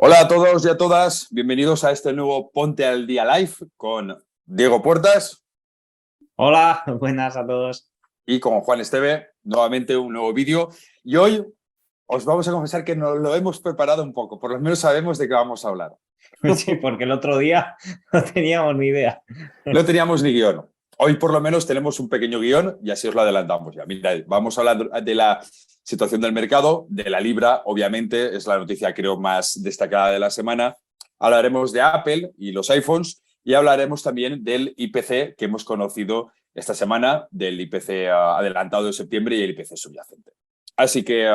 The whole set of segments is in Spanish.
Hola a todos y a todas, bienvenidos a este nuevo Ponte al Día Live con Diego Puertas Hola, buenas a todos. y con Juan Esteve, nuevamente un nuevo vídeo. Y hoy os vamos a confesar que nos lo hemos preparado un poco, por lo menos sabemos de qué vamos a hablar. Sí, porque el otro día no teníamos ni idea. No teníamos ni guión. Hoy por lo menos tenemos un pequeño guión y así os lo adelantamos ya. Mirad, vamos a hablar de la situación del mercado, de la libra, obviamente, es la noticia creo más destacada de la semana. Hablaremos de Apple y los iPhones y hablaremos también del IPC que hemos conocido esta semana, del IPC adelantado de septiembre y el IPC subyacente. Así que,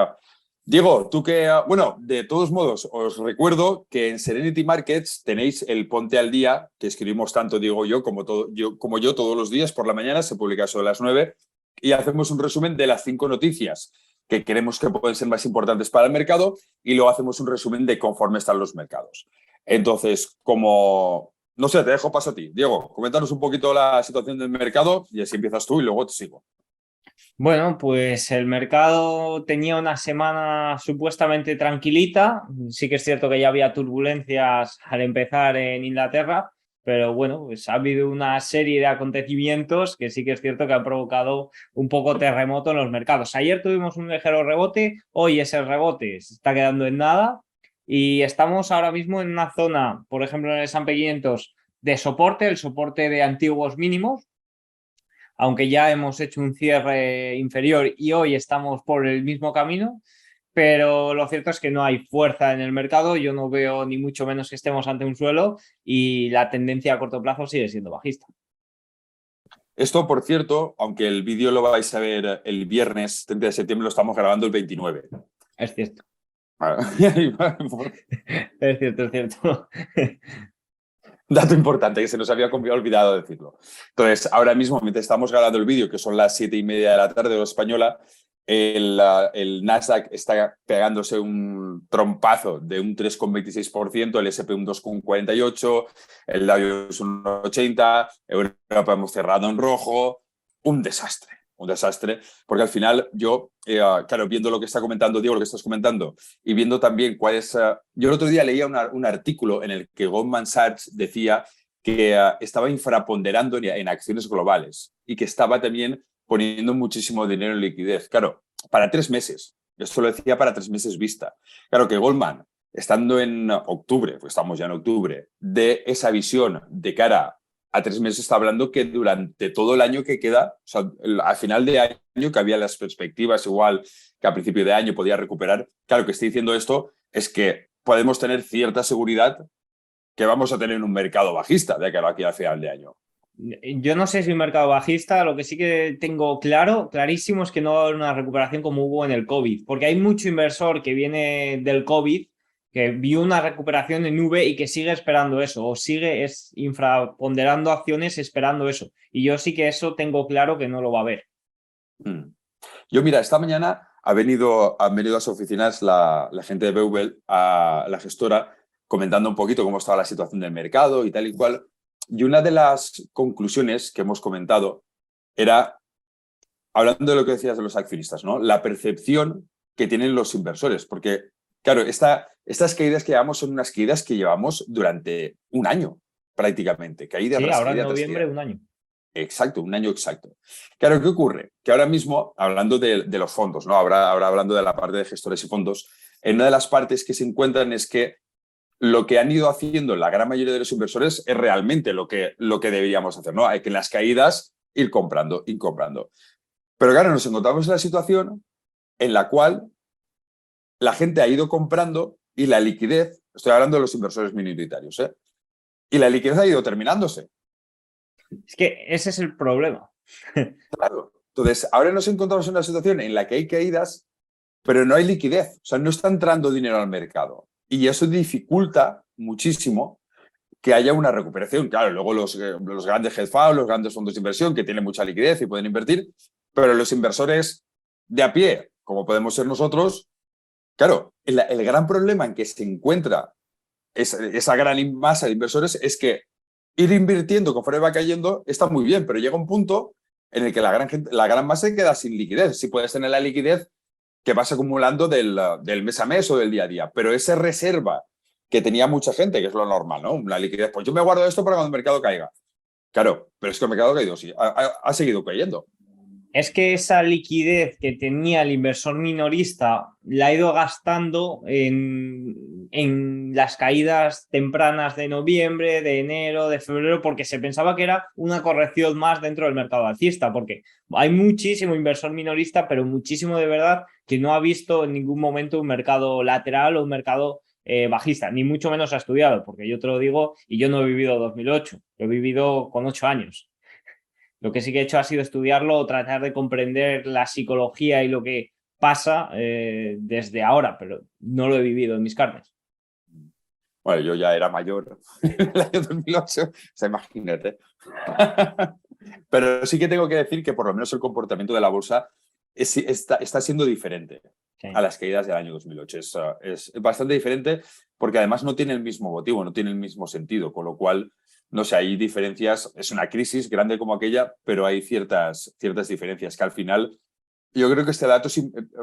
Diego, tú que, bueno, de todos modos, os recuerdo que en Serenity Markets tenéis el Ponte al Día, que escribimos tanto Diego y yo como yo todos los días por la mañana, se publica eso a las 9, y hacemos un resumen de las 5 noticias que creemos que pueden ser más importantes para el mercado y luego hacemos un resumen de conforme están los mercados. Entonces, como, no sé, te dejo paso a ti. Diego, coméntanos un poquito la situación del mercado y así empiezas tú y luego te sigo. Bueno, pues el mercado tenía una semana supuestamente tranquilita. Sí que es cierto que ya había turbulencias al empezar en Inglaterra, pero bueno, pues ha habido una serie de acontecimientos que sí que es cierto que han provocado un poco terremoto en los mercados. Ayer tuvimos un ligero rebote, hoy ese rebote se está quedando en nada y estamos ahora mismo en una zona, por ejemplo, en el S&P 500 de soporte, el soporte de antiguos mínimos, aunque ya hemos hecho un cierre inferior y hoy estamos por el mismo camino, pero lo cierto es que no hay fuerza en el mercado, yo no veo ni mucho menos que estemos ante un suelo y la tendencia a corto plazo sigue siendo bajista. Esto, por cierto, aunque el vídeo lo vais a ver el viernes 30 de septiembre, lo estamos grabando el 29. Es cierto. Es Es cierto. dato importante que se nos había olvidado decirlo. Entonces, ahora mismo, mientras estamos grabando el vídeo, que son las 7:30 de la tarde hora española, el Nasdaq está pegándose un trompazo de un 3,26%, el S&P un 2,48%, el Dow Jones un 1,80%, Europa hemos cerrado en rojo, un desastre, porque al final yo, claro, viendo lo que está comentando Diego, lo que estás comentando, y viendo también cuál es... yo el otro día leía un artículo en el que Goldman Sachs decía que estaba infraponderando en acciones globales y que estaba también poniendo muchísimo dinero en liquidez. Claro, para 3 meses. Esto lo decía para 3 meses vista. Claro que Goldman, estando en octubre, pues estamos ya en octubre, de esa visión de cara a 3 meses, está hablando que durante todo el año que queda, o sea, al final de año, que había las perspectivas igual que a principio de año podía recuperar, claro, que estoy diciendo esto es que podemos tener cierta seguridad que vamos a tener un mercado bajista de cara aquí al final de año. Yo no sé si un mercado bajista, lo que sí que tengo clarísimo, es que no va a haber una recuperación como hubo en el COVID, porque hay mucho inversor que viene del COVID, que vio una recuperación en V y que sigue esperando eso, o sigue infraponderando acciones esperando eso. Y yo sí que eso tengo claro que no lo va a ver. Yo, mira, esta mañana han venido a las oficinas la gente de Beubel, a la gestora, comentando un poquito cómo estaba la situación del mercado y tal y cual. Y una de las conclusiones que hemos comentado era, hablando de lo que decías de los accionistas, ¿no? La percepción que tienen los inversores. Porque, claro, estas caídas que llevamos son unas caídas que llevamos durante un año, prácticamente. Caída Sí, tras ahora en caída tras caída. noviembre, un año. Exacto, un año exacto. Claro, ¿qué ocurre? Que ahora mismo, hablando de los fondos, ¿no? Ahora hablando de la parte de gestores y fondos, en una de las partes que se encuentran es que lo que han ido haciendo la gran mayoría de los inversores es realmente lo que deberíamos hacer, ¿no? Hay que en las caídas ir comprando, ir comprando. Pero claro, nos encontramos en la situación en la cual la gente ha ido comprando y la liquidez, estoy hablando de los inversores minoritarios, ¿eh? Y la liquidez ha ido terminándose. Es que ese es el problema. Claro. Entonces, ahora nos encontramos en una situación en la que hay caídas, pero no hay liquidez. O sea, no está entrando dinero al mercado. Y eso dificulta muchísimo que haya una recuperación. Claro, luego los grandes hedge funds, los grandes fondos de inversión que tienen mucha liquidez y pueden invertir, pero los inversores de a pie, como podemos ser nosotros, claro, el gran problema en que se encuentra esa gran masa de inversores es que ir invirtiendo conforme va cayendo está muy bien, pero llega un punto en el que la gran masa queda sin liquidez. Si puedes tener la liquidez que vas acumulando del mes a mes o del día a día, pero esa reserva que tenía mucha gente, que es lo normal, ¿no? Una liquidez. Pues yo me guardo esto para cuando el mercado caiga. Claro, pero es que el mercado ha caído, sí, ha seguido cayendo. Es que esa liquidez que tenía el inversor minorista la ha ido gastando en las caídas tempranas de noviembre, de enero, de febrero, porque se pensaba que era una corrección más dentro del mercado alcista, porque hay muchísimo inversor minorista, pero muchísimo de verdad que no ha visto en ningún momento un mercado lateral o un mercado bajista, ni mucho menos ha estudiado, porque yo te lo digo y yo no he vivido 2008, lo he vivido con 8 años. Lo que sí que he hecho ha sido estudiarlo, tratar de comprender la psicología y lo que pasa desde ahora, pero no lo he vivido en mis carnes. Bueno, yo ya era mayor en el año 2008, o sea, imagínate. Pero sí que tengo que decir que por lo menos el comportamiento de la bolsa está siendo diferente Sí. a las caídas del año 2008. Es bastante diferente porque además no tiene el mismo motivo, no tiene el mismo sentido, con lo cual, no sé, hay diferencias. Es una crisis grande como aquella, pero hay ciertas diferencias que al final, yo creo que este dato,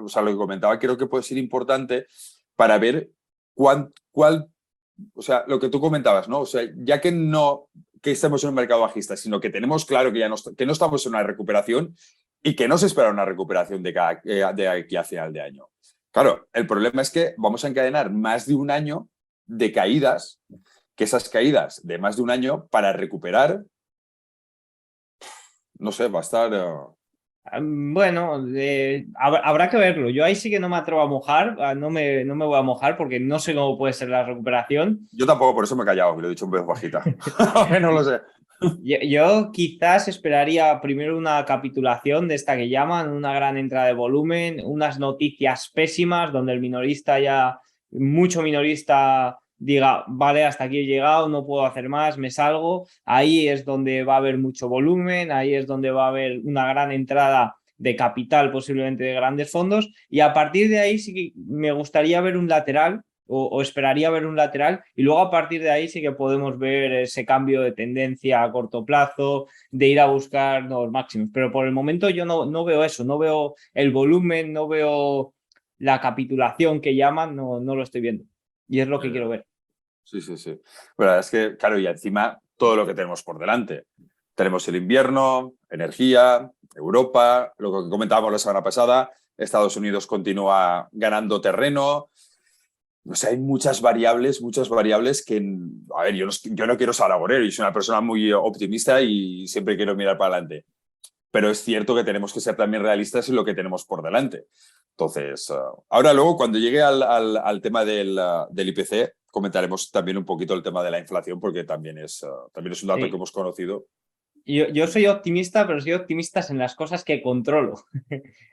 o sea, lo que comentaba, creo que puede ser importante para ver cuál, o sea, lo que tú comentabas, ¿no? O sea, ya que no que estemos en un mercado bajista, sino que tenemos claro que, que no estamos en una recuperación y que no se espera una recuperación de aquí a final de año. Claro, el problema es que vamos a encadenar más de un año de caídas, que esas caídas de más de un año para recuperar, no sé, va a estar... Bueno, habrá que verlo. Yo ahí sí que no me atrevo a mojar, no me voy a mojar porque no sé cómo puede ser la recuperación. Yo tampoco, por eso me he callado, me lo he dicho un vez bajita. No lo sé. Yo quizás esperaría primero una capitulación de esta que llaman, una gran entrada de volumen, unas noticias pésimas donde el minorista ya, mucho minorista diga, vale, hasta aquí he llegado, no puedo hacer más, me salgo. Ahí es donde va a haber mucho volumen, ahí es donde va a haber una gran entrada de capital, posiblemente de grandes fondos, y a partir de ahí sí que me gustaría ver un lateral o esperaría ver un lateral y luego a partir de ahí sí que podemos ver ese cambio de tendencia a corto plazo, de ir a buscar los máximos. Pero por el momento yo no veo eso, no veo el volumen, no veo la capitulación que llaman, no lo estoy viendo. Y es lo que quiero ver. Sí, sí, sí. Bueno, es que, claro, y encima todo lo que tenemos por delante. Tenemos el invierno, energía, Europa, lo que comentábamos la semana pasada, Estados Unidos continúa ganando terreno. O sea, hay muchas variables que, a ver, yo no quiero ser agorero y soy una persona muy optimista y siempre quiero mirar para adelante. Pero es cierto que tenemos que ser también realistas en lo que tenemos por delante. Entonces, ahora luego, cuando llegue al tema del IPC, comentaremos también un poquito el tema de la inflación, porque también es un dato Sí. que hemos conocido. Yo soy optimista, pero soy optimista en las cosas que controlo.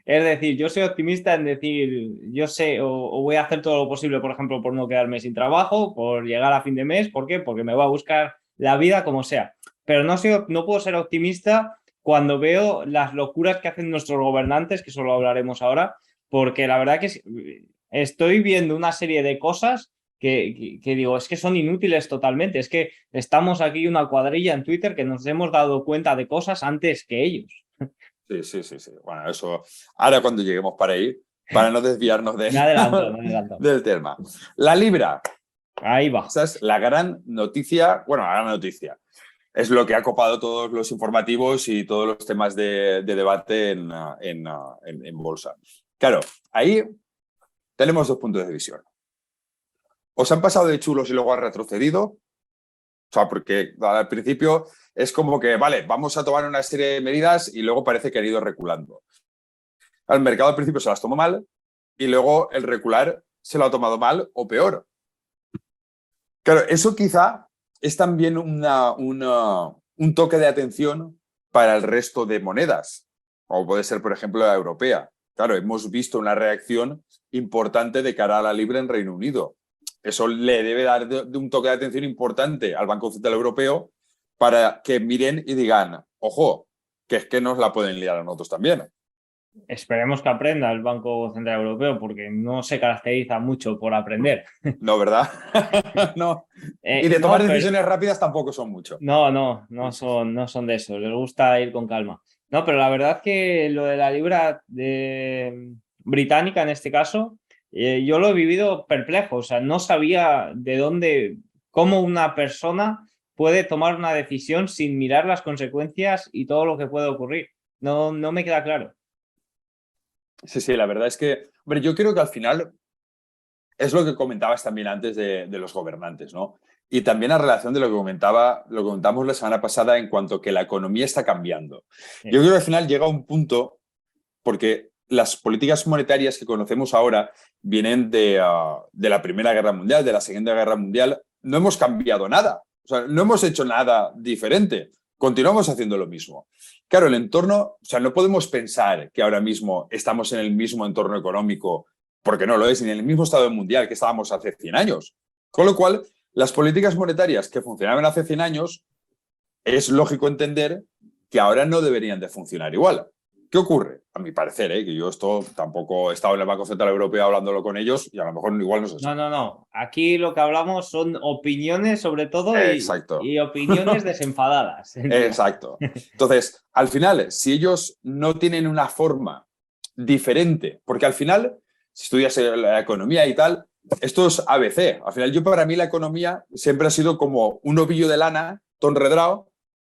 Es decir, yo soy optimista en decir, yo sé o voy a hacer todo lo posible, por ejemplo, por no quedarme sin trabajo, por llegar a fin de mes. ¿Por qué? Porque me voy a buscar la vida como sea. Pero no puedo ser optimista cuando veo las locuras que hacen nuestros gobernantes, que solo hablaremos ahora, porque la verdad que estoy viendo una serie de cosas que digo, es que son inútiles totalmente. Es que estamos aquí una cuadrilla en Twitter que nos hemos dado cuenta de cosas antes que ellos. Sí, sí, sí, sí. Bueno, eso ahora cuando lleguemos para ahí, para no desviarnos Me adelanto, me adelanto. del tema. La libra. Ahí va. Esa es la gran noticia, bueno, la gran noticia. Es lo que ha copado todos los informativos y todos los temas de debate en bolsa. Claro, ahí tenemos dos puntos de visión. Os han pasado de chulos y luego han retrocedido. O sea, porque al principio es como que, vale, vamos a tomar una serie de medidas y luego parece que han ido reculando. El mercado al principio se las tomó mal y luego el recular se lo ha tomado mal o peor. Claro, eso quizá es también un toque de atención para el resto de monedas, como puede ser, por ejemplo, la europea. Claro, hemos visto una reacción importante de cara a la libra en Reino Unido. Eso le debe dar de un toque de atención importante al Banco Central Europeo para que miren y digan, ojo, que es que nos la pueden liar a nosotros también. Esperemos que aprenda el Banco Central Europeo porque no se caracteriza mucho por aprender. No, ¿verdad? No. Y de tomar decisiones rápidas tampoco son mucho. No son de eso. Les gusta ir con calma. No, pero la verdad que lo de la libra británica en este caso yo lo he vivido perplejo, o sea, no sabía de dónde, cómo una persona puede tomar una decisión sin mirar las consecuencias y todo lo que puede ocurrir. No, no me queda claro. Sí, sí, la verdad es que, hombre, yo creo que al final es lo que comentabas también antes de los gobernantes, ¿no? Y también a relación de lo que comentamos la semana pasada en cuanto a que la economía está cambiando. Yo creo que al final llega un punto, porque las políticas monetarias que conocemos ahora vienen de la Primera Guerra Mundial, de la Segunda Guerra Mundial. No hemos cambiado nada, o sea, no hemos hecho nada diferente. Continuamos haciendo lo mismo. Claro, el entorno, o sea, no podemos pensar que ahora mismo estamos en el mismo entorno económico, porque no lo es, ni en el mismo estado mundial que estábamos hace 100 años. Con lo cual, las políticas monetarias que funcionaban hace 100 años, es lógico entender que ahora no deberían de funcionar igual. ¿Qué ocurre? A mi parecer, que yo esto tampoco he estado en el Banco Central Europeo hablándolo con ellos y a lo mejor igual no es No, así. no, no. Aquí lo que hablamos son opiniones sobre todo Exacto. y opiniones desenfadadas encima. Exacto. Entonces, al final, si ellos no tienen una forma diferente, porque al final, si estudias la economía y tal, esto es ABC. Al final, yo para mí la economía siempre ha sido como un ovillo de lana, todo enredrado,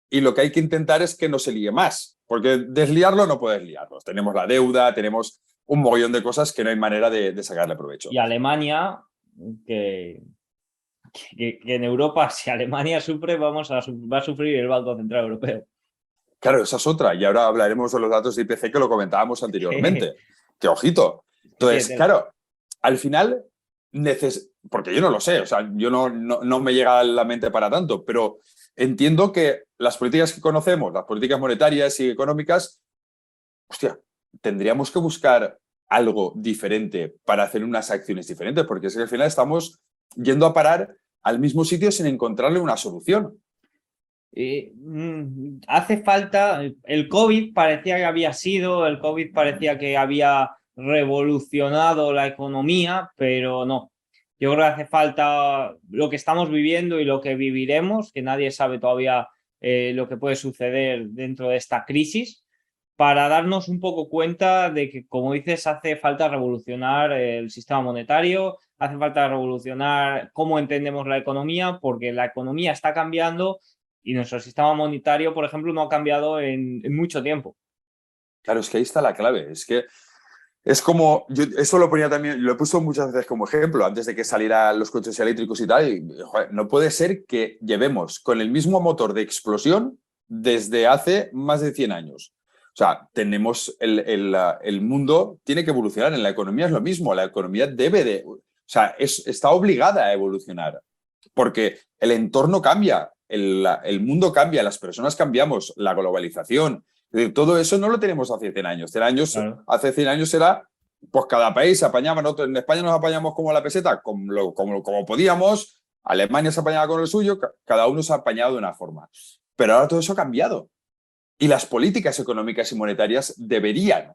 y lo que hay que intentar es que no se líe más, porque desliarlo no puedes liarlo. Tenemos la deuda, tenemos un mogollón de cosas que no hay manera de sacarle provecho. Y Alemania, que, que en Europa, si Alemania sufre, va a sufrir el Banco Central Europeo. Claro, esa es otra. Y ahora hablaremos de los datos de IPC que lo comentábamos anteriormente. Que ojito. Sí, Entonces, claro, al final, porque yo no lo sé, o sea, yo no me llega a la mente para tanto, pero entiendo que las políticas que conocemos, las políticas monetarias y económicas, hostia, tendríamos que buscar algo diferente para hacer unas acciones diferentes, porque es que al final estamos yendo a parar al mismo sitio sin encontrarle una solución. Hace falta, el COVID parecía que había sido, el COVID parecía que había revolucionado la economía, pero no. Yo creo que hace falta lo que estamos viviendo y lo que viviremos, que nadie sabe todavía lo que puede suceder dentro de esta crisis, para darnos un poco cuenta de que, como dices, hace falta revolucionar el sistema monetario, hace falta revolucionar cómo entendemos la economía, porque la economía está cambiando y nuestro sistema monetario, por ejemplo, no ha cambiado en mucho tiempo. Claro, es que ahí está la clave. Es que es como, yo eso lo ponía también, lo he puesto muchas veces como ejemplo, antes de que salieran los coches eléctricos y tal. Y, joder, no puede ser que llevemos con el mismo motor de explosión desde hace más de 100 años. O sea, tenemos el mundo tiene que evolucionar. En la economía es lo mismo. La economía debe de, o sea, está obligada a evolucionar porque el entorno cambia, el mundo cambia, las personas cambiamos, la globalización. Es decir, todo eso no lo tenemos hace 100 años. 100 años Claro. hace 100 años era, pues cada país se apañaba. Nosotros en España nos apañamos como la peseta, como podíamos. Alemania se apañaba con el suyo, cada uno se ha apañado de una forma. Pero ahora todo eso ha cambiado. Y las políticas económicas y monetarias deberían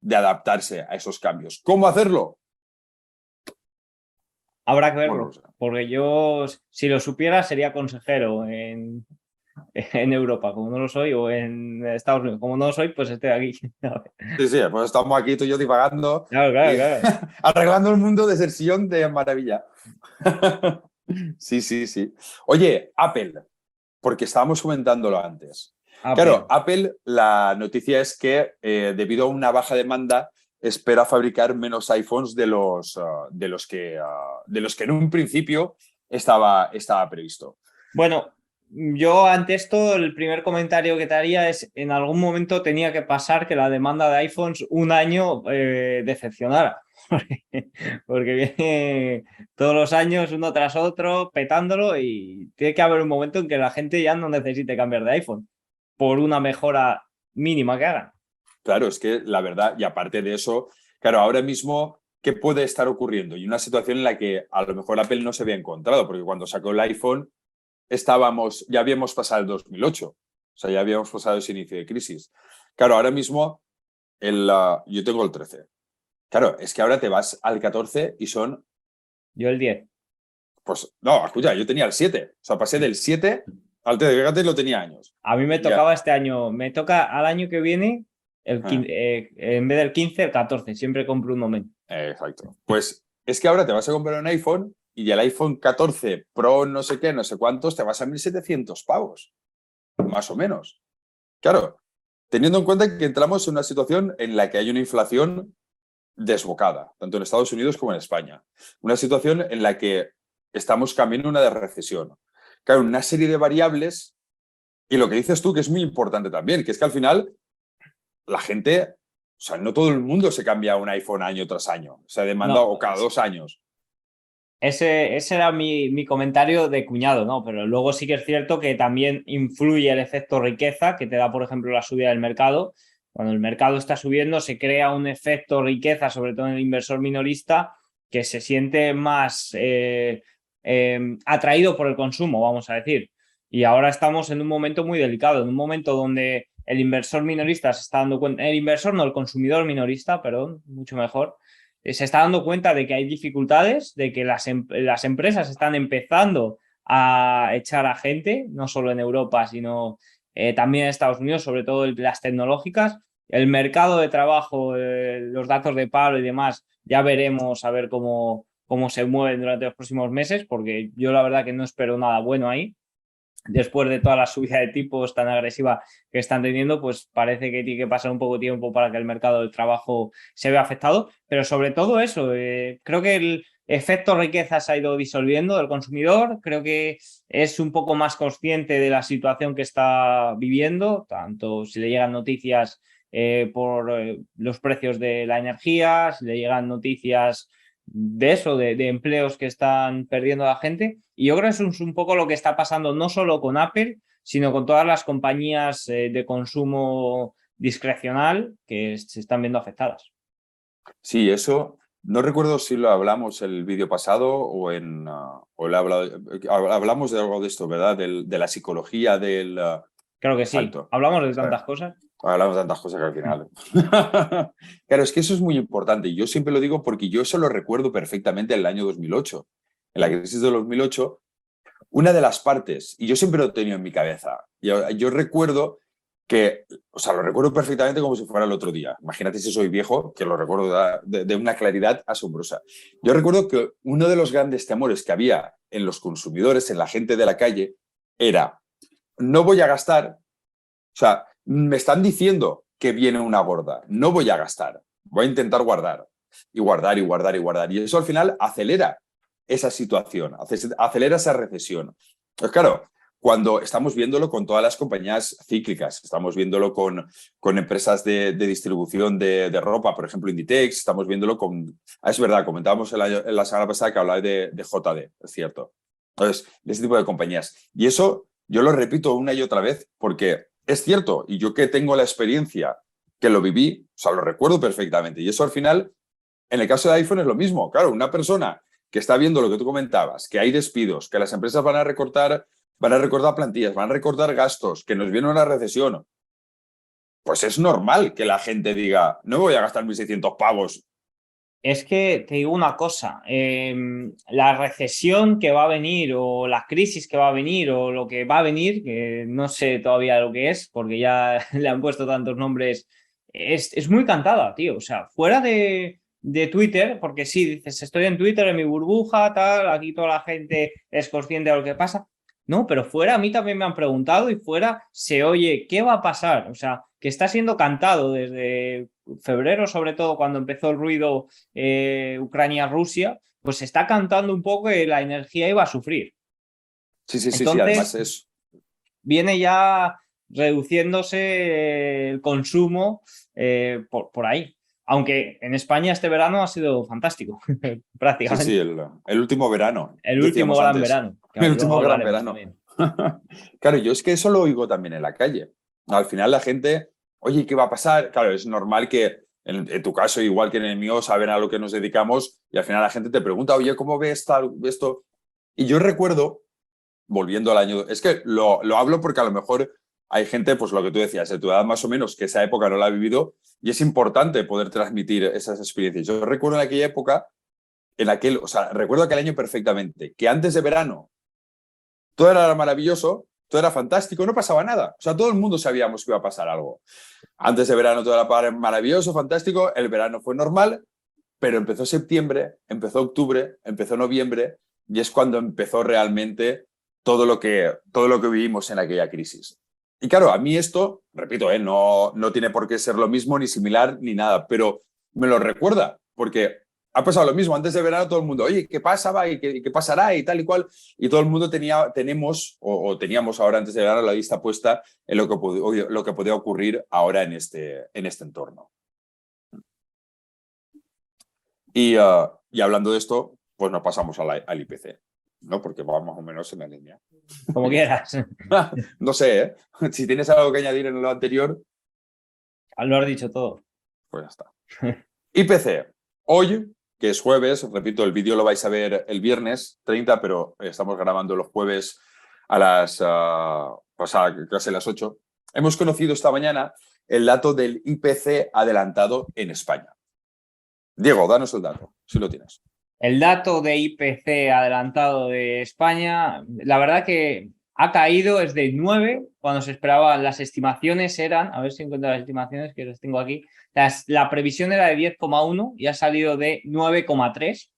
de adaptarse a esos cambios. ¿Cómo hacerlo? Habrá que Bueno, verlo, porque yo, si lo supiera, sería consejero en Europa, como no lo soy, o en Estados Unidos, como no lo soy, pues estoy aquí. sí, sí, pues estamos aquí tú y yo divagando Claro, claro, y claro. arreglando el mundo desde el sillón de maravilla. Sí, sí, sí. Oye, Apple, porque estábamos comentándolo antes. Claro, Apple. Apple, la noticia es que debido a una baja demanda, espera fabricar menos iPhones de los que en un principio estaba previsto. Bueno, yo ante esto, el primer comentario que te haría es, en algún momento tenía que pasar que la demanda de iPhones un año decepcionara. Porque viene todos los años uno tras otro petándolo y tiene que haber un momento en que la gente ya no necesite cambiar de iPhone por una mejora mínima que hagan. Claro, es que la verdad, y aparte de eso, claro, ahora mismo, ¿qué puede estar ocurriendo? Y una situación en la que a lo mejor Apple no se había encontrado, porque cuando sacó el iPhone ya habíamos pasado el 2008, o sea, ya habíamos pasado ese inicio de crisis. Claro, ahora mismo yo tengo el 13. Claro, es que ahora te vas al 14 y son, Yo el 10. pues, no, escucha, yo tenía el 7, o sea, pasé del 7 al 13, fíjate, lo tenía años. A mí me Ya, tocaba este año, me toca al año que viene, ah, en vez del 15, el 14. Siempre compro un momento. exacto. Pues es que ahora te vas a comprar un iPhone y el iPhone 14 Pro no sé qué, no sé cuántos, te vas a 1.700 pavos, más o menos. Claro, teniendo en cuenta que entramos en una situación en la que hay una inflación desbocada, tanto en Estados Unidos como en España. Una situación en la que estamos camino a una recesión. Claro, una serie de variables y lo que dices tú, que es muy importante también, que es que al final la gente, o sea, no todo el mundo se cambia un iPhone año tras año, se demanda No, o cada 2 años. ese era mi comentario de cuñado, ¿no? Pero luego sí que es cierto que también influye el efecto riqueza que te da, por ejemplo, la subida del mercado. Cuando el mercado está subiendo, se crea un efecto riqueza, sobre todo en el inversor minorista, que se siente más atraído por el consumo, vamos a decir. Y ahora estamos en un momento muy delicado, en un momento donde el inversor minorista se está dando cuenta, el inversor no, el consumidor minorista, perdón, mucho mejor, se está dando cuenta de que hay dificultades, de que las empresas están empezando a echar a gente, no solo en Europa, sino también en Estados Unidos, sobre todo las tecnológicas. El mercado de trabajo, los datos de paro y demás, ya veremos a ver cómo se mueven durante los próximos meses, porque yo la verdad que no espero nada bueno ahí. Después de toda la subida de tipos tan agresiva que están teniendo, pues parece que tiene que pasar un poco de tiempo para que el mercado del trabajo se vea afectado. Pero sobre todo eso, creo que el efecto riqueza se ha ido disolviendo del consumidor, creo que es un poco más consciente de la situación que está viviendo, tanto si le llegan noticias por los precios de la energía, si le llegan noticias de eso, de empleos que están perdiendo la gente. Y yo creo que eso es un poco lo que está pasando no solo con Apple, sino con todas las compañías de consumo discrecional que se están viendo afectadas. Sí, eso, no recuerdo si lo hablamos el vídeo pasado o hablamos de algo de esto, ¿verdad? De la psicología del... Creo que sí. Exacto. Hablamos de O sea, tantas cosas. hablamos de tantas cosas que al final. Claro, es que eso es muy importante. Yo siempre lo digo porque yo eso lo recuerdo perfectamente en el año 2008. En la crisis de 2008, una de las partes, y yo siempre lo he tenido en mi cabeza, yo recuerdo que, o sea, lo recuerdo perfectamente como si fuera el otro día. Imagínate si soy viejo, que lo recuerdo de una claridad asombrosa. Yo recuerdo que uno de los grandes temores que había en los consumidores, en la gente de la calle, era, no voy a gastar, o sea, me están diciendo que viene una gorda, no voy a gastar, voy a intentar guardar y guardar y guardar y guardar. Y eso al final acelera esa situación, acelera esa recesión. Pues claro, cuando estamos viéndolo con todas las compañías cíclicas, estamos viéndolo con empresas de distribución de ropa, por ejemplo Inditex, estamos viéndolo con... Es verdad, comentábamos en la semana pasada que hablaba de JD, es cierto. Entonces, de ese tipo de compañías. Y eso yo lo repito una y otra vez porque es cierto, y yo que tengo la experiencia, que lo viví, o sea, lo recuerdo perfectamente. Y eso al final, en el caso de iPhone es lo mismo. Claro, una persona que está viendo lo que tú comentabas, que hay despidos, que las empresas van a recortar plantillas, van a recortar gastos, que nos viene una recesión, pues es normal que la gente diga, no me voy a gastar 1.600 pavos. Es que te digo una cosa, la recesión que va a venir o la crisis que va a venir o lo que va a venir, que no sé todavía lo que es, porque ya le han puesto tantos nombres, es muy cantada, tío. O sea, fuera de Twitter, porque sí, dices, estoy en Twitter, en mi burbuja, tal, aquí toda la gente es consciente de lo que pasa. No, pero fuera a mí también me han preguntado y fuera se oye, ¿qué va a pasar? O sea, que está siendo cantado desde febrero, sobre todo cuando empezó el ruido Ucrania-Rusia, pues se está cantando un poco que la energía iba a sufrir. Sí, sí, sí, sí, además Entonces, es... viene ya reduciéndose el consumo por ahí. Aunque en España este verano ha sido fantástico, Sí, sí, prácticamente. el último verano, El último decíamos gran antes. verano, que El luego último gran hablaremos verano. también. Claro, yo es que eso lo oigo también en la calle. Al final la gente, oye, ¿qué va a pasar? Claro, es normal que en tu caso, igual que en el mío, saben a lo que nos dedicamos y al final la gente te pregunta, oye, ¿cómo ves esto? Y yo recuerdo, volviendo al año, es que lo hablo porque a lo mejor hay gente, pues lo que tú decías, de tu edad más o menos, que esa época no la ha vivido y es importante poder transmitir esas experiencias. Yo recuerdo en aquella época, o sea, recuerdo aquel año perfectamente, que antes de verano todo era maravilloso, todo era fantástico, no pasaba nada. O sea, todo el mundo sabíamos que iba a pasar algo. Antes de verano todo era maravilloso, fantástico, el verano fue normal pero empezó septiembre, empezó octubre, empezó noviembre y es cuando empezó realmente todo lo que vivimos en aquella crisis. Y claro, a mí esto, repito, no tiene por qué ser lo mismo, ni similar, ni nada, pero me lo recuerda, porque ha pasado lo mismo. Antes de verano todo el mundo, oye, ¿qué pasaba? ¿Y qué pasará? Y tal y cual. Y todo el mundo teníamos ahora antes de verano la vista puesta en lo que podía ocurrir ahora en este entorno. Y hablando de esto, pues nos pasamos al IPC, ¿no? Porque va más o menos en la línea. Como quieras. No sé, ¿eh? Si tienes algo que añadir en lo anterior, Lo has dicho todo. pues ya está. IPC. Hoy, que es jueves, repito, el vídeo lo vais a ver el viernes 30, pero estamos grabando los jueves a casi las 8. Hemos conocido esta mañana el dato del IPC adelantado en España. Diego, danos el dato, si lo tienes. El dato de IPC adelantado de España, la verdad que ha caído, es de 9, cuando se esperaban, las estimaciones eran, a ver si encuentro las estimaciones que las tengo aquí, la previsión era de 10,1 y ha salido de 9,3.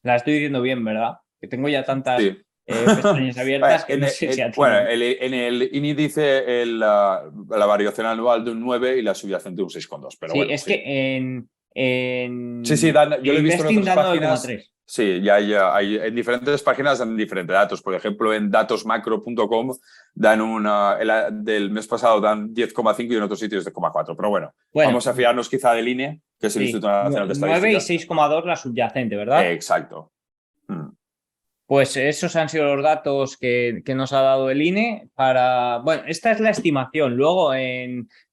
La estoy diciendo bien, ¿verdad? Que tengo ya tantas Sí. pestañas abiertas que no sé si en el INI dice la variación anual de un 9 y la subyacente de un 6,2. Pero sí, bueno, es sí. que en Sí, yo lo he visto en Investing otras da páginas. 9,3. Sí, ya hay en diferentes páginas dan diferentes datos. Por ejemplo, en datosmacro.com del mes pasado dan 10,5 y en otros sitios 10,4. Pero bueno, vamos a fiarnos quizá del INE, que es el sí, Instituto Nacional de 9 y Estadística. 6,2 la subyacente, ¿verdad? Exacto. Pues esos han sido los datos que nos ha dado el INE para... Bueno, esta es la estimación. Luego,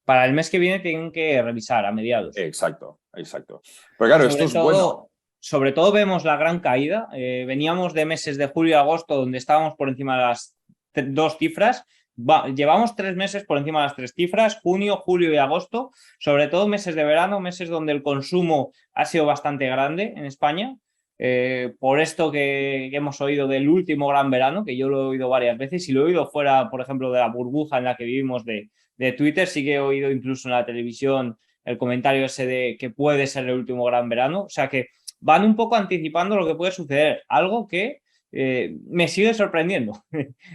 para el mes que viene tienen que revisar a mediados. Exacto. Pero claro, esto es bueno. Sobre todo vemos la gran caída. Veníamos de meses de julio y agosto donde estábamos por encima de las 2 cifras. Llevamos 3 meses por encima de las 3 cifras, junio, julio y agosto. Sobre todo meses de verano, meses donde el consumo ha sido bastante grande en España. Por esto que hemos oído del último gran verano, que yo lo he oído varias veces y lo he oído fuera, por ejemplo, de la burbuja en la que vivimos de Twitter, sí que he oído incluso en la televisión el comentario ese de que puede ser el último gran verano, o sea que van un poco anticipando lo que puede suceder, algo que me sigue sorprendiendo,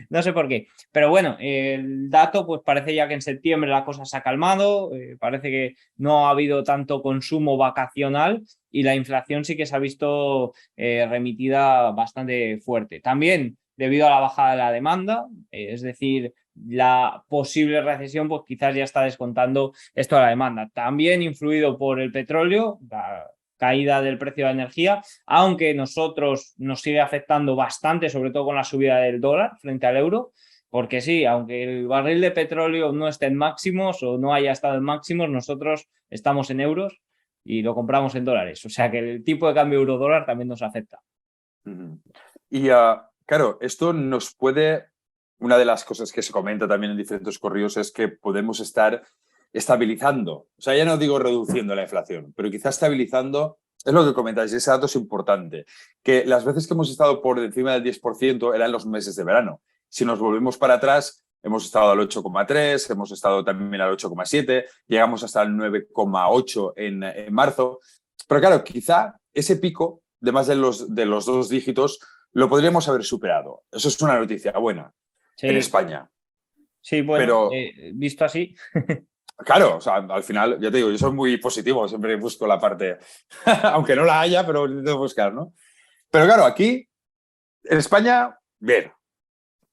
no sé por qué, pero bueno, el dato pues parece ya que en septiembre la cosa se ha calmado, parece que no ha habido tanto consumo vacacional y la inflación sí que se ha visto remitida bastante fuerte. También debido a la bajada de la demanda, es decir, la posible recesión pues quizás ya está descontando esto de la demanda. También influido por el petróleo, la caída del precio de la energía, aunque nosotros nos sigue afectando bastante, sobre todo con la subida del dólar frente al euro, porque sí, aunque el barril de petróleo no esté en máximos o no haya estado en máximos, nosotros estamos en euros y lo compramos en dólares. O sea que el tipo de cambio euro-dólar también nos afecta. Y claro, esto nos puede... Una de las cosas que se comenta también en diferentes correos es que podemos estar estabilizando, o sea, ya no digo reduciendo la inflación, pero quizás estabilizando, es lo que comentáis, ese dato es importante, que las veces que hemos estado por encima del 10% eran los meses de verano. Si nos volvemos para atrás, hemos estado al 8,3, hemos estado también al 8,7, llegamos hasta el 9,8 en marzo, pero claro, quizá ese pico de más de los 2 dígitos lo podríamos haber superado. Eso es una noticia buena. Sí. En España. Sí, bueno, pero, visto así. Claro, o sea, al final, ya te digo, yo soy muy positivo, siempre busco la parte, aunque no la haya, pero intento buscar, ¿no? Pero claro, aquí, en España, bien,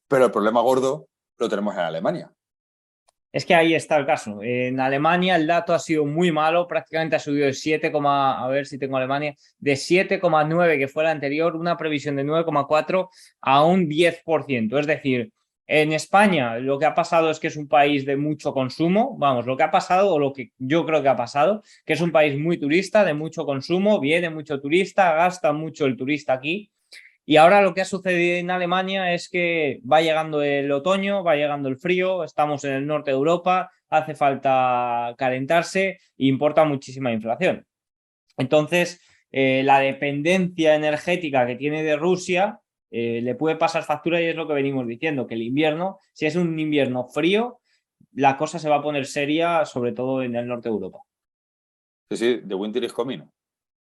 pero el problema gordo lo tenemos en Alemania. Es que ahí está el caso. En Alemania el dato ha sido muy malo, prácticamente ha subido de 7, a ver si tengo Alemania, de 7,9 que fue la anterior, una previsión de 9,4 a un 10%. Es decir, en España lo que ha pasado es que es un país de mucho consumo, vamos, lo que ha pasado o lo que yo creo que ha pasado, que es un país muy turista, de mucho consumo, viene mucho turista, gasta mucho el turista aquí. Y ahora lo que ha sucedido en Alemania es que va llegando el otoño, va llegando el frío, estamos en el norte de Europa, hace falta calentarse e importa muchísima inflación. Entonces, la dependencia energética que tiene de Rusia le puede pasar factura y es lo que venimos diciendo, que el invierno, si es un invierno frío, la cosa se va a poner seria, sobre todo en el norte de Europa. Sí, the winter is coming.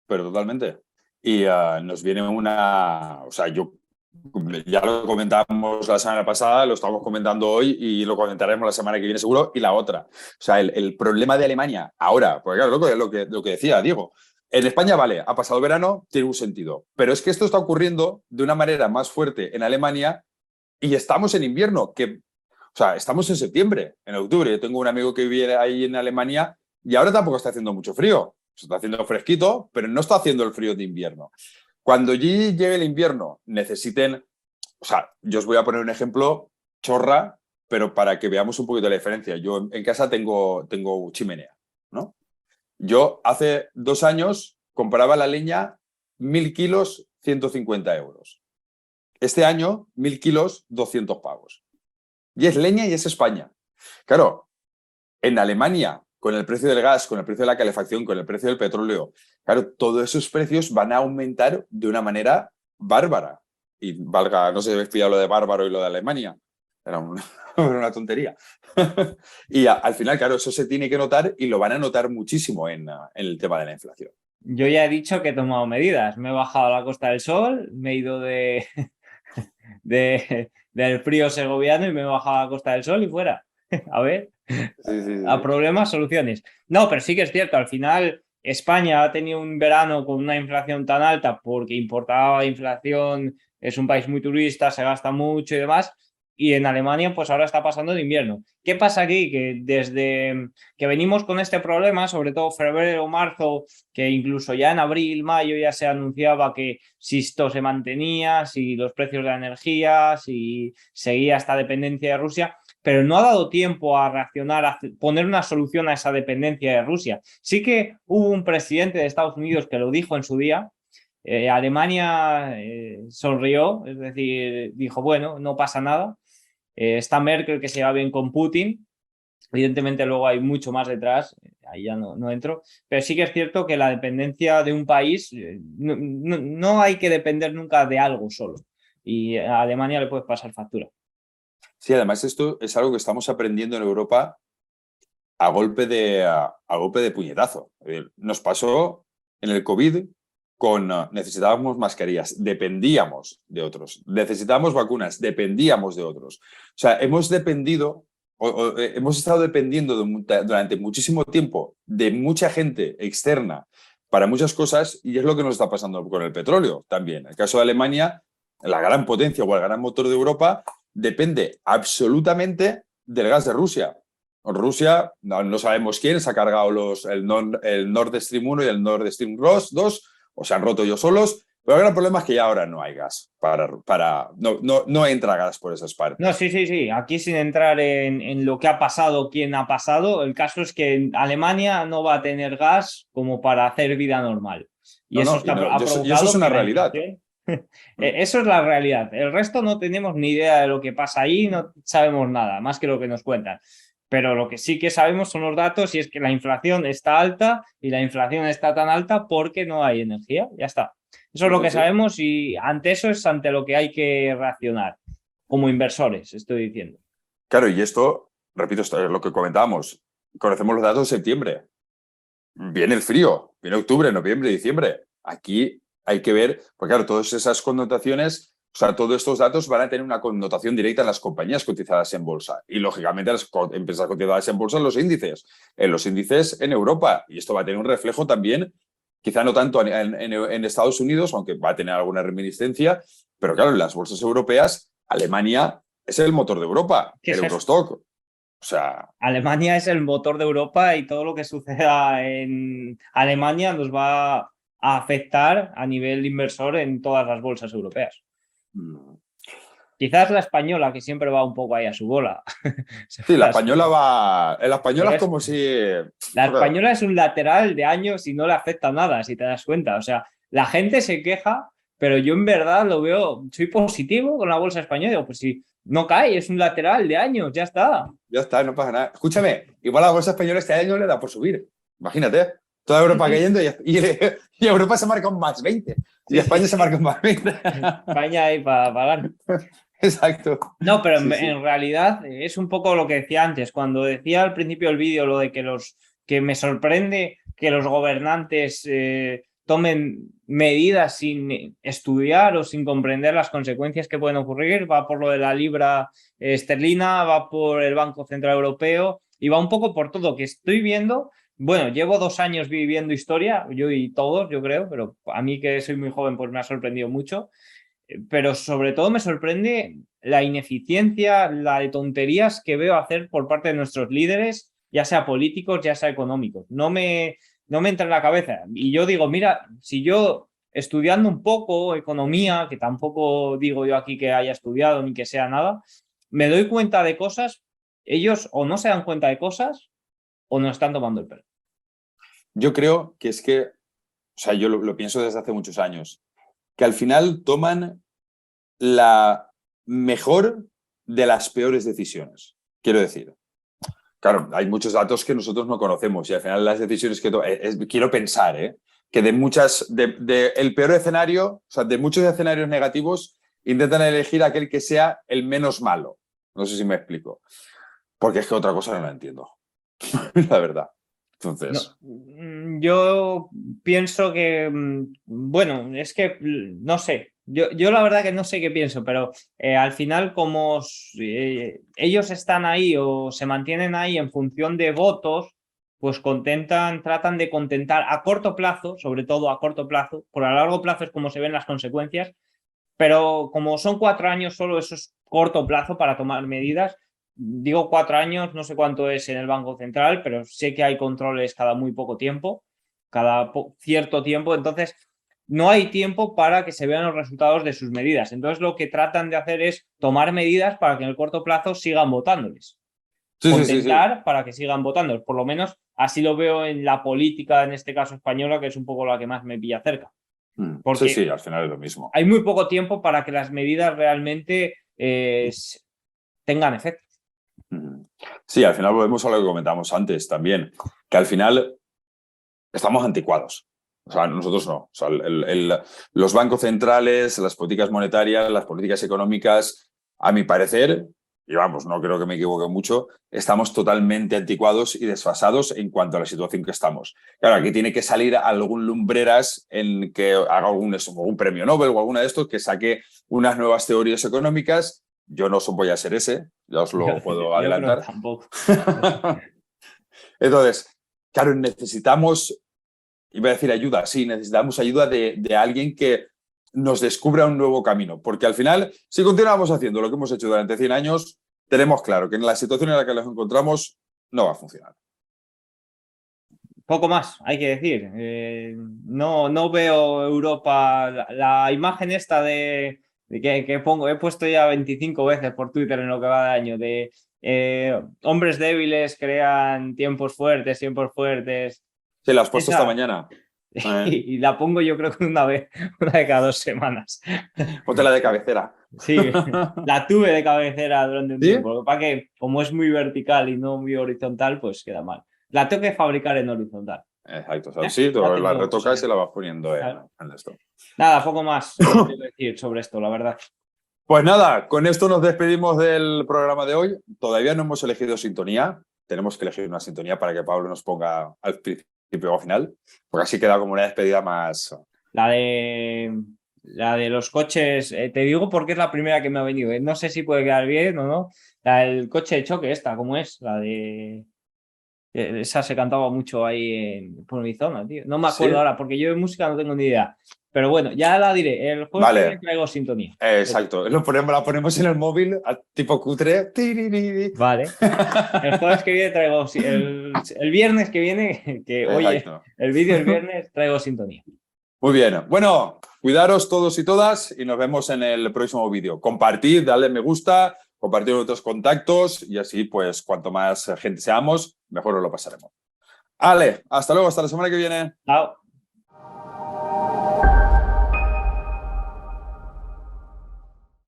pero totalmente. Y nos viene o sea, ya lo comentamos la semana pasada, lo estamos comentando hoy y lo comentaremos la semana que viene seguro, y la otra. O sea, el problema de Alemania ahora, porque claro, lo que decía Diego, en España, vale, ha pasado verano, tiene un sentido, pero es que esto está ocurriendo de una manera más fuerte en Alemania y estamos en invierno, o sea, estamos en septiembre, en octubre. Yo tengo un amigo que vive ahí en Alemania y ahora tampoco está haciendo mucho frío. Se está haciendo fresquito, pero no está haciendo el frío de invierno. Cuando allí llegue el invierno, necesiten, o sea, yo os voy a poner un ejemplo chorra, pero para que veamos un poquito la diferencia. Yo en casa tengo chimenea, ¿no? Yo hace 2 años compraba la leña 1.000 kilos, 150 euros. Este año, 1.000 kilos, 200 pavos. Y es leña y es España. Claro, en Alemania, con el precio del gas, con el precio de la calefacción, con el precio del petróleo, claro, todos esos precios van a aumentar de una manera bárbara. Y valga, no sé si habéis pillado lo de bárbaro y lo de Alemania. Era una tontería. Y al final, claro, eso se tiene que notar y lo van a notar muchísimo en el tema de la inflación. Yo ya he dicho que he tomado medidas. Me he bajado a la Costa del Sol, me he ido del frío segoviano y me he bajado a la Costa del Sol y fuera. A ver, a problemas, soluciones. No, pero sí que es cierto, al final España ha tenido un verano con una inflación tan alta porque importaba inflación, es un país muy turista, se gasta mucho y demás. Y en Alemania, pues ahora está pasando de invierno. ¿Qué pasa aquí? Que desde que venimos con este problema, sobre todo febrero, marzo, que incluso ya en abril, mayo ya se anunciaba que si esto se mantenía, si los precios de la energía, si seguía esta dependencia de Rusia, pero no ha dado tiempo a reaccionar, a poner una solución a esa dependencia de Rusia. Sí que hubo un presidente de Estados Unidos que lo dijo en su día. Alemania sonrió, es decir, dijo, bueno, no pasa nada. Está Merkel, que se va bien con Putin. Evidentemente luego hay mucho más detrás, ahí ya no entro, pero sí que es cierto que la dependencia de un país, no hay que depender nunca de algo solo, y a Alemania le puede pasar factura. Sí, además esto es algo que estamos aprendiendo en Europa a golpe de puñetazo. Nos pasó en el COVID necesitábamos mascarillas, dependíamos de otros. Necesitábamos vacunas, dependíamos de otros. O sea, hemos dependido, hemos estado dependiendo durante muchísimo tiempo de mucha gente externa para muchas cosas, y es lo que nos está pasando con el petróleo también. En el caso de Alemania, la gran potencia o el gran motor de Europa depende absolutamente del gas de Rusia. Rusia, no sabemos quién, se ha cargado el Nord Stream 1 y el Nord Stream 2, o se han roto ellos solos, pero el gran problema es que ya ahora no hay gas, no entra gas por esas partes. No, sí, aquí sin entrar en lo que ha pasado, quién ha pasado, el caso es que Alemania no va a tener gas como para hacer vida normal. Y eso es una realidad. Eso es la realidad. El resto no tenemos ni idea de lo que pasa ahí, no sabemos nada, más que lo que nos cuentan. Pero lo que sí que sabemos son los datos, y es que la inflación está alta, y la inflación está tan alta porque no hay energía. Ya está. Eso es lo que sabemos, y ante eso es ante lo que hay que reaccionar. Como inversores, estoy diciendo. Claro, y esto, repito, esto es lo que comentábamos. Conocemos los datos de septiembre. Viene el frío, viene octubre, noviembre, diciembre. Aquí hay que ver, porque claro, todas esas connotaciones, o sea, todos estos datos van a tener una connotación directa en las compañías cotizadas en bolsa. Y lógicamente las empresas cotizadas en bolsa en los índices en Europa. Y esto va a tener un reflejo también, quizá no tanto en Estados Unidos, aunque va a tener alguna reminiscencia, pero claro, en las bolsas europeas, Alemania es el motor de Europa, el Eurostock. O sea, Alemania es el motor de Europa, y todo lo que suceda en Alemania nos va a afectar a nivel inversor en todas las bolsas europeas. Quizás la española, que siempre va un poco ahí a su bola. Sí, la española va. La española es como si. La española es un lateral de años y no le afecta nada, si te das cuenta. O sea, la gente se queja, pero yo en verdad lo veo, soy positivo con la bolsa española. Digo, pues si no cae, es un lateral de años, ya está. Ya está, no pasa nada. Escúchame, igual la bolsa española este año le da por subir. Imagínate, toda Europa cayendo y Europa se marca un más 20. Y España se marca un más 20. España ahí para pagar. Exacto. No, pero en realidad es un poco lo que decía antes, cuando decía al principio del vídeo lo de que me sorprende que los gobernantes tomen medidas sin estudiar o sin comprender las consecuencias que pueden ocurrir. Va por lo de la libra esterlina, va por el Banco Central Europeo y va un poco por todo que estoy viendo. Bueno, llevo 2 años viviendo historia, yo y todos, yo creo, pero a mí que soy muy joven pues me ha sorprendido mucho. Pero sobre todo me sorprende la ineficiencia, la de tonterías que veo hacer por parte de nuestros líderes, ya sea políticos, ya sea económicos. No me entra en la cabeza. Y yo digo, mira, si yo estudiando un poco economía, que tampoco digo yo aquí que haya estudiado ni que sea nada, me doy cuenta de cosas, ellos o no se dan cuenta de cosas o no están tomando el pelo. Yo creo que es que, o sea, yo lo pienso desde hace muchos años, que al final toman la mejor de las peores decisiones. Quiero decir, claro, hay muchos datos que nosotros no conocemos y al final las decisiones que quiero pensar, que el peor escenario, o sea, de muchos escenarios negativos, intentan elegir aquel que sea el menos malo. No sé si me explico. Porque es que otra cosa no la entiendo. La verdad. Entonces. No, yo pienso que, bueno, es que no sé. Yo la verdad que no sé qué pienso, pero al final como ellos están ahí o se mantienen ahí en función de votos, pues tratan de contentar a corto plazo, sobre todo a corto plazo, por a largo plazo es como se ven las consecuencias, pero como son 4 años solo, eso es corto plazo para tomar medidas. Digo 4 años, no sé cuánto es en el Banco Central, pero sé que hay controles cada muy poco tiempo, cada cierto tiempo, entonces no hay tiempo para que se vean los resultados de sus medidas. Entonces lo que tratan de hacer es tomar medidas para que en el corto plazo sigan votándoles. Sí, Contentar sí. para que sigan votando. Por lo menos así lo veo en la política, en este caso española, que es un poco la que más me pilla cerca. Sí, Porque al final es lo mismo. hay muy poco tiempo para que las medidas realmente tengan efecto. Sí, al final volvemos a lo que comentamos antes también, que al final estamos anticuados. O sea, nosotros no. O sea, los bancos centrales, las políticas monetarias, las políticas económicas, a mi parecer, y vamos, no creo que me equivoque mucho, estamos totalmente anticuados y desfasados en cuanto a la situación que estamos. Claro, aquí tiene que salir algún lumbreras en que haga algún premio Nobel o alguna de estos que saque unas nuevas teorías económicas. Yo no voy a ser ese, ya os lo puedo Yo creo que adelantar. tampoco. Entonces, claro, necesitamos, iba a decir ayuda, sí, necesitamos ayuda de alguien que nos descubra un nuevo camino, porque al final, si continuamos haciendo lo que hemos hecho durante 100 años, tenemos claro que en la situación en la que nos encontramos no va a funcionar. Poco más, hay que decir. No veo Europa, la imagen esta de que pongo, he puesto ya 25 veces por Twitter en lo que va de año, de hombres débiles crean tiempos fuertes. Sí, la has puesto esta Esa, mañana. y la pongo yo creo que una de cada 2 semanas. Ponte la de cabecera. Sí, la tuve de cabecera durante un ¿Sí? tiempo. Para que, como es muy vertical y no muy horizontal, pues queda mal. La tengo que fabricar en horizontal. Exacto. O sea, sí, tú Ya la tengo retocas cosas. y la vas poniendo Claro. en esto. Nada, poco más que quiero decir sobre esto, la verdad. Pues nada, con esto nos despedimos del programa de hoy. Todavía no hemos elegido sintonía. Tenemos que elegir una sintonía para que Pablo nos ponga al principio o al final, porque así queda como una despedida más. La de los coches, te digo porque es la primera que me ha venido. No sé si puede quedar bien o no. La del coche de choque, esta, ¿cómo es? La de. Esa se cantaba mucho ahí por mi zona, tío. No me ¿Sí? acuerdo ahora, porque yo de música no tengo ni idea. Pero bueno, ya la diré. El jueves que viene Vale, traigo sintonía. exacto. La ponemos en el móvil, tipo cutre. Vale. El jueves que viene traigo. El viernes que viene, que oye, Exacto. el vídeo el viernes traigo sintonía. Muy bien. Bueno, cuidaros todos y todas y nos vemos en el próximo vídeo. Compartid, dadle me gusta, compartid con otros contactos y así, pues, cuanto más gente seamos, mejor os lo pasaremos. Ale, hasta luego, hasta la semana que viene. Chao.